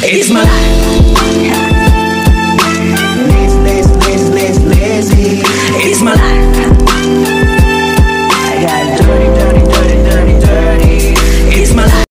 It's my life. Lazy. It's my life. I got dirty. It's my life.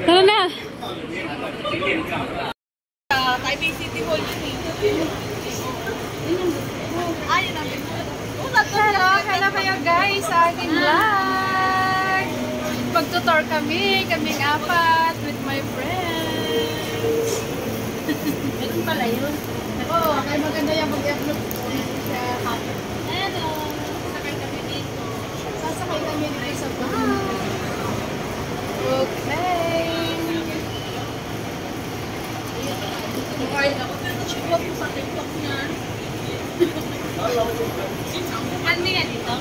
Tara na. Taipei City Hall yun eh. Hello kayo guys sa aking vlog. Magtutor kaming apat with my friends. Ganun pala yun. Oo, kaya maganda yung mag-upload sa hapon. Hello. Sasakay kami dito. Sasakay kami dito sa bus. Okay. Ay, ako pero chikot sa TikTok niya. Ano yan dito?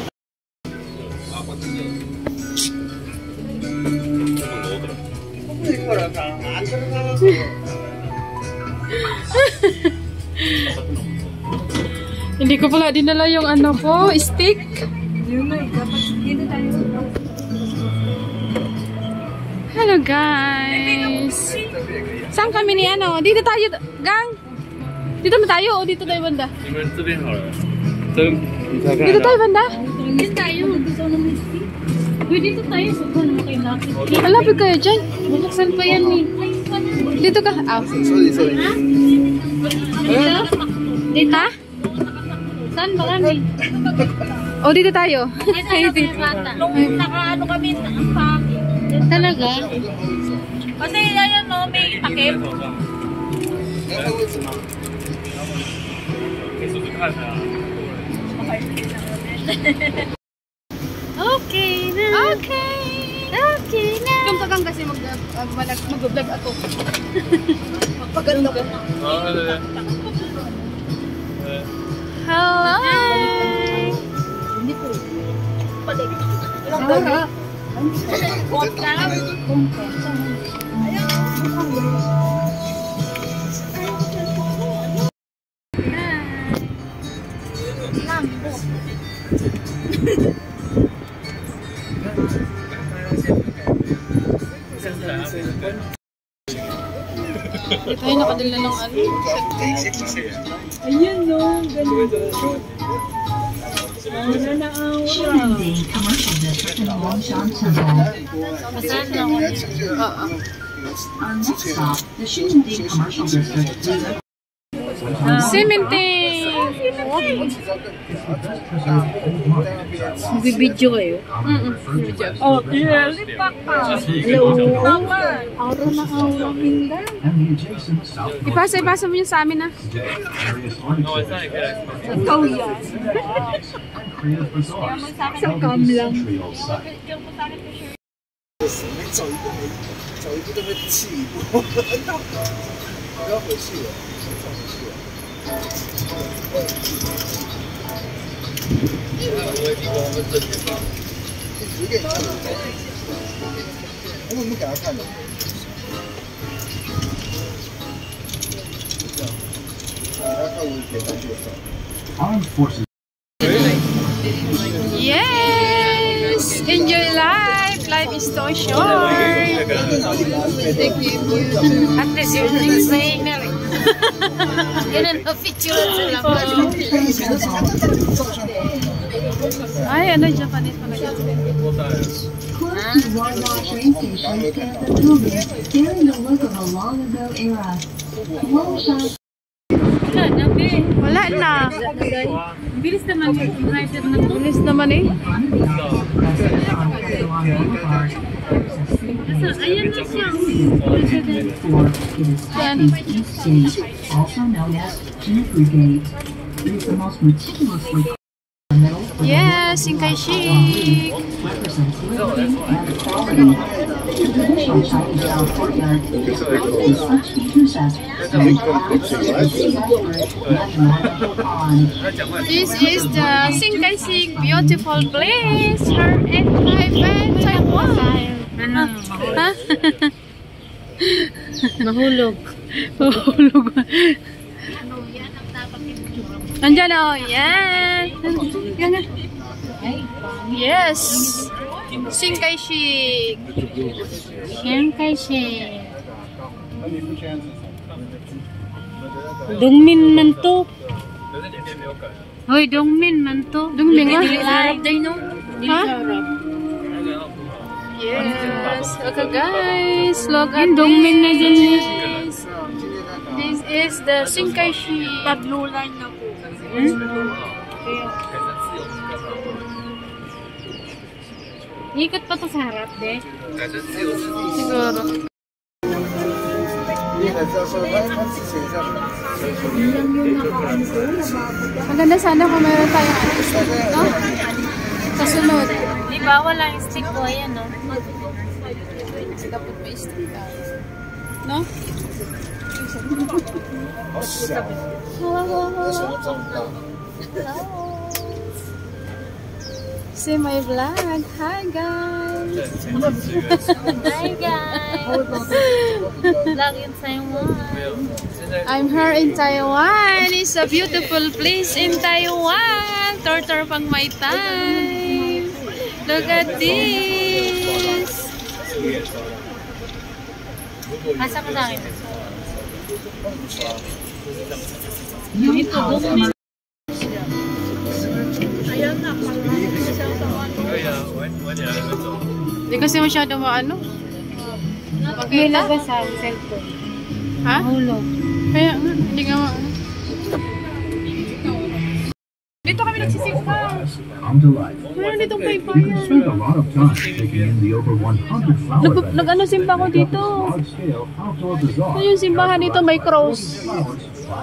Hindi ko pala dinala yung ano ko, stick. Hello guys. Saan kami ni ano? Dito tayo, gang. Dito mo tayo o dito tayo banda? Dito tayo banda? Dito tayo. Dito tayo. Sobrang naman kayo natin. Malapit kayo dyan. Malaksan pa yan eh. Dito ka. Ah. Dito? Dito? Ha? Saan ba kami? O dito tayo. Dito bata. Nung naka-ano kami, ang paki. Talaga? Kasi ayan no, may takip. Okay na. Okay na. Kung kasi mag-vlog ako. Magpaganda ko. Hello. Hindi po. Palik. Tayo nakadala ng ano. Ayan no, ganun. Wala na Commercial district in Longshan Temple. Our next stop, the Xinjing Commercial District. Cementing! Bibidyo kayo? Video. Oh, clearly paka. Hello. Aura na aura minda. Ipasa mo yun sa amin ah. Ikaw yan. Sa cam lang. 走一步都会气一步，不要回去了，上不去了。只给你看的，我怎么给他看的？这样，给他看我点上去的时候。 Yes! Enjoy life! Life is so short! Thank you. At least you're saying na rin. Ganun na picture sa labas. Ay, ano, Japanese pala yan. Carrying the look of a long ago era. Wala na, be. Wala na. Bilis naman yung rider na to. Bilis naman eh. Ayan na siya. Yan. Also known as Jeffrey Gate, is the most meticulously metal Yes, Singkai Chic. represents liberty and equality. The traditional Chinese-style courtyard is built with such features as stone glass, mathematical pond. This is the Singkai Chic beautiful place here in Taipei, Taiwan. Ano? Ha? Mahulog. Mahulog. Andyan o, yan. Yan nga. Yes. Singkai Chic. Yan kasi. Dongmin man to. Hoy, Dongmin man to. Dongmin nga. Sarap day no? Ha? Sarap. Yes. Okay guys, look at Dongmin na dyan. this. This is the Singkai Chic. Blue line na po. Ikot pa to sa harap, de. Siguro. Maganda sana kung meron tayong no? Kasunod. Di ba wala yung stick ko? Ayan, no? Dapat may stick no? See my vlog. Hi guys. Hi, guys. Vlog in Taiwan. I'm here in Taiwan. It's a beautiful place in Taiwan. Tortor pang my time. Look at this. Asa ko sa akin? Ito, Dongmin. Hindi kasi masyado maano. May Makita. labas sa cellphone. Ha? Mahulog. Kaya nga, hindi nga maano. Dito kami nagsisimba. Come to life. Meron ditong You paypayan. can spend a lot of time taking in the over 100 flower beds. Nag-ano simba ko dito. Large-scale outdoor bazaar. Ito yung simbahan dito, may cross.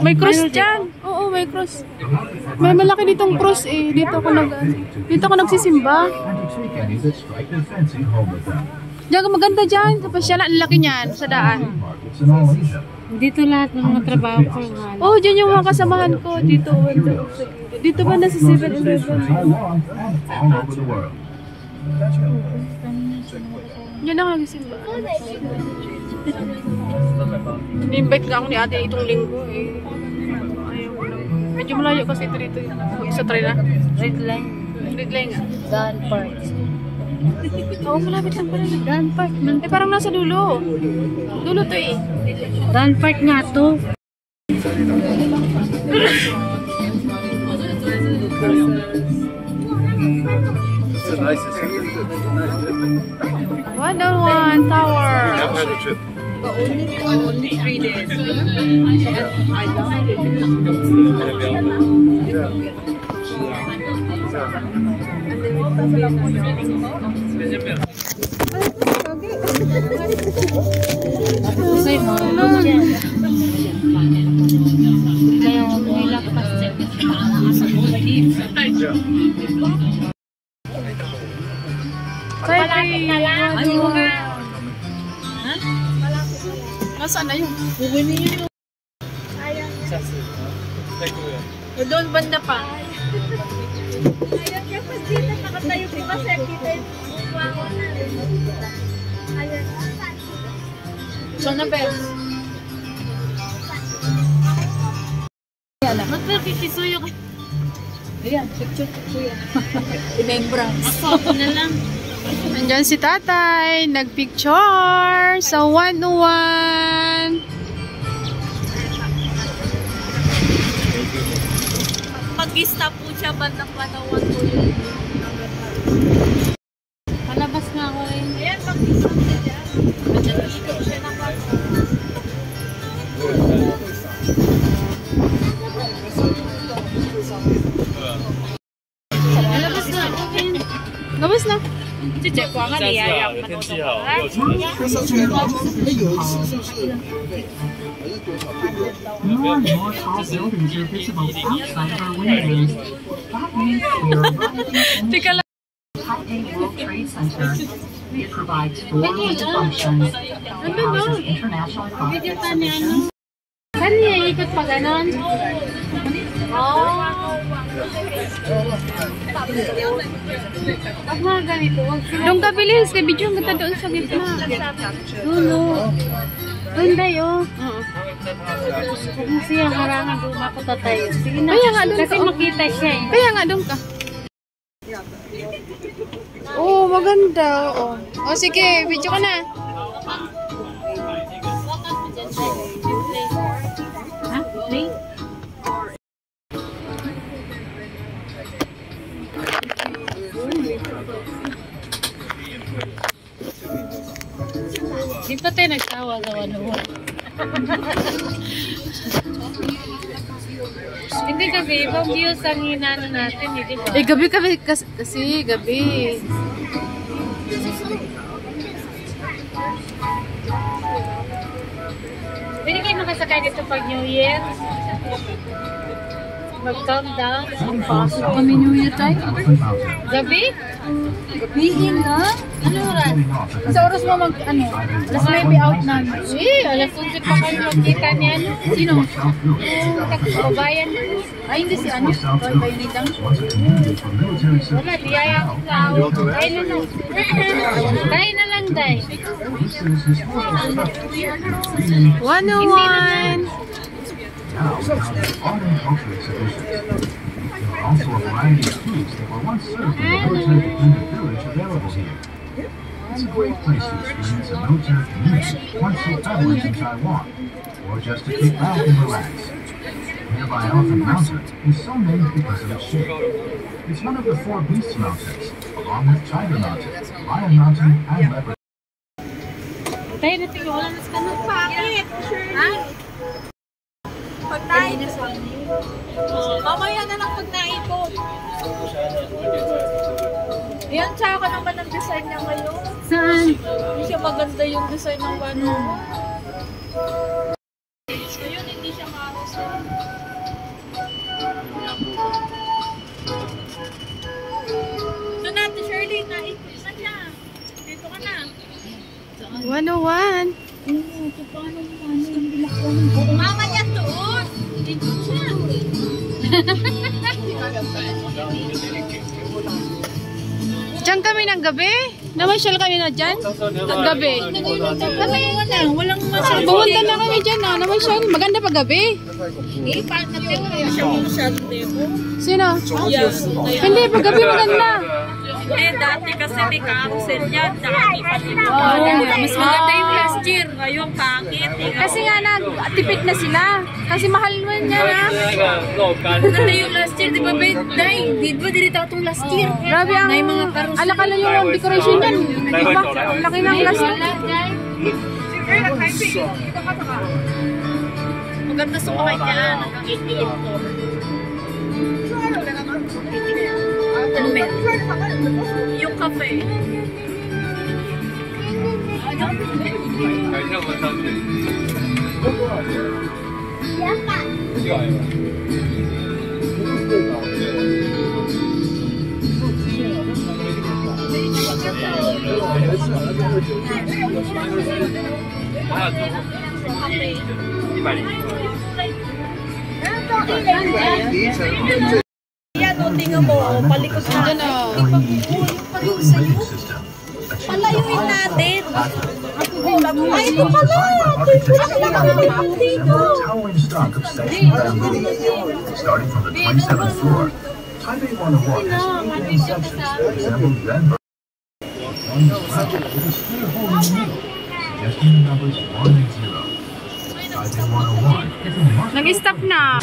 May cross dyan. Oo, may cross. May malaki ditong cross eh. Dito ako nagsisimba. And to take any that strike their fancy home with them. Diyan, maganda dyan. Tapos yan, ang laki niyan sa daan. Markets in all Asia. Dito lahat ng mga trabaho ko. Oo, dyan yung mga kasamahan ko. Dito, dito ba na sa 7-Eleven? Taiwan and all over the world. Diyan ako nagsimba. Invite nga ako ni ate itong linggo eh. Ayaw ko lang. Medyo malayo kasi ito dito. Isa try na. Red line. Red line nga. Gun park. Oo, malapit lang pala. Gun park. Eh, parang nasa dulo. Dulo to eh. Gun park nga to. One Tower. Kasi mahulog yan. Kaya may lakas dyan. Malapit na lang. Ayun nga. Nasaan na yun? Doon banda pa. So, na best. Magpapipisuyo ka. Ayan, picture kuya. Remembrance. Ako na lang. Nandyan si tatay, nagpicture sa 101. Pag-stop po siya, bandang panawag po yun. Palabas nga ako rin. Ayan, pag-stop siya dyan. Nag-ikot siya ng basa. 西好，又吃了。上去了，有一次是不是免费？还是多少？ More and more tall buildings are visible outside of our windows. That means we are right Teka lang. Taipei World Trade Center. It provides four main functions. It houses international conference solutions. Saan niya ikot pa ganon? Oh. Pag mga ganito, huwag sila. Doon ka bilis, kay video ang ganda doon sa gitna. Dulo. Doon tayo. Kung siya harangan, dumapunta tayo. Sige na. Kaya nga doon Kasi ka. makita siya eh. Kaya nga doon ka. Oh, maganda. Oh. Oh, sige, video ka na. Ha? Wait. Di pa tayo nagtawa sa one-on-one. Hindi kasi ibang views ang hinano natin, di ba? Eh, gabi kasi gabi. Pwede kayo makasakay dito pag New Year? Mag-countdown? Kami New Year tayo. Gabi? Gabihin na. Ano oras? Sa oras mo alas maybe out na. Alas 11 pa kayo magkita ni ano? Sino? Yung taga-babayan. Ay, hindi si ano. Kayo nitang. Wala, diyaya ko sa kain na lang. Kain na lang, day. 101. Now we have art and culture exhibitions. There are also a variety of foods that were once served in the military-dependent village available here. It's a great place to experience a military community once you travel in Taiwan, or just to kick back and relax. Nearby Elephant Mountain is so named because of its shape. It's one of the four Beast Mountains, along with Tiger Mountain, Lion Mountain, and Leopard. Tayo na tingin, wala na sa kanong pakit. Ha? Pagnain. Mamaya na lang pagnain ko. Yan, tsaka naman ang design niya ngayon. Saan? Hindi siya maganda yung design ng ano. Ngayon, hindi siya maros. Ito natin, Shirley, naikot na siya. Dito ka na. 101. Mama niya doon. Dito siya. Diyan kami ng gabi? Namasyal kami na dyan? Ng gabi. Kami na, walang masyadong. Pumunta na kami dyan na. Namasyal. Maganda pa gabi. Eh, paano natin siya masyadong demo? Sino? Yes. Hindi, pag gabi maganda. Eh, dati kasi may carousel yan. Tsaka may patino. Mas Maganda yung last year. Ngayon, pangit. Kasi nga nagtipid na sila. Kasi mahal naman niya na. Maganda yung last year. Di ba, Day? Di ba, dirita itong last year? Grabe ang alakala yung decoration yan. Di ba? Ang laki ng last year. Maganda sumakay niya. Nakakitiit ko. Yung cafe. Yan o, tingnan mo. Palikot na. Diyan o. Building system. Palayuin natin. Ay, ito pala. Towering stock of section bamboo. Starting from the 27th floor, Taipei 101 has 8 main sections that resemble Denver. One is proud with a clear hole in the middle, suggesting the numbers 1 and 0. Taipei 101 is a must. Nag-stop na.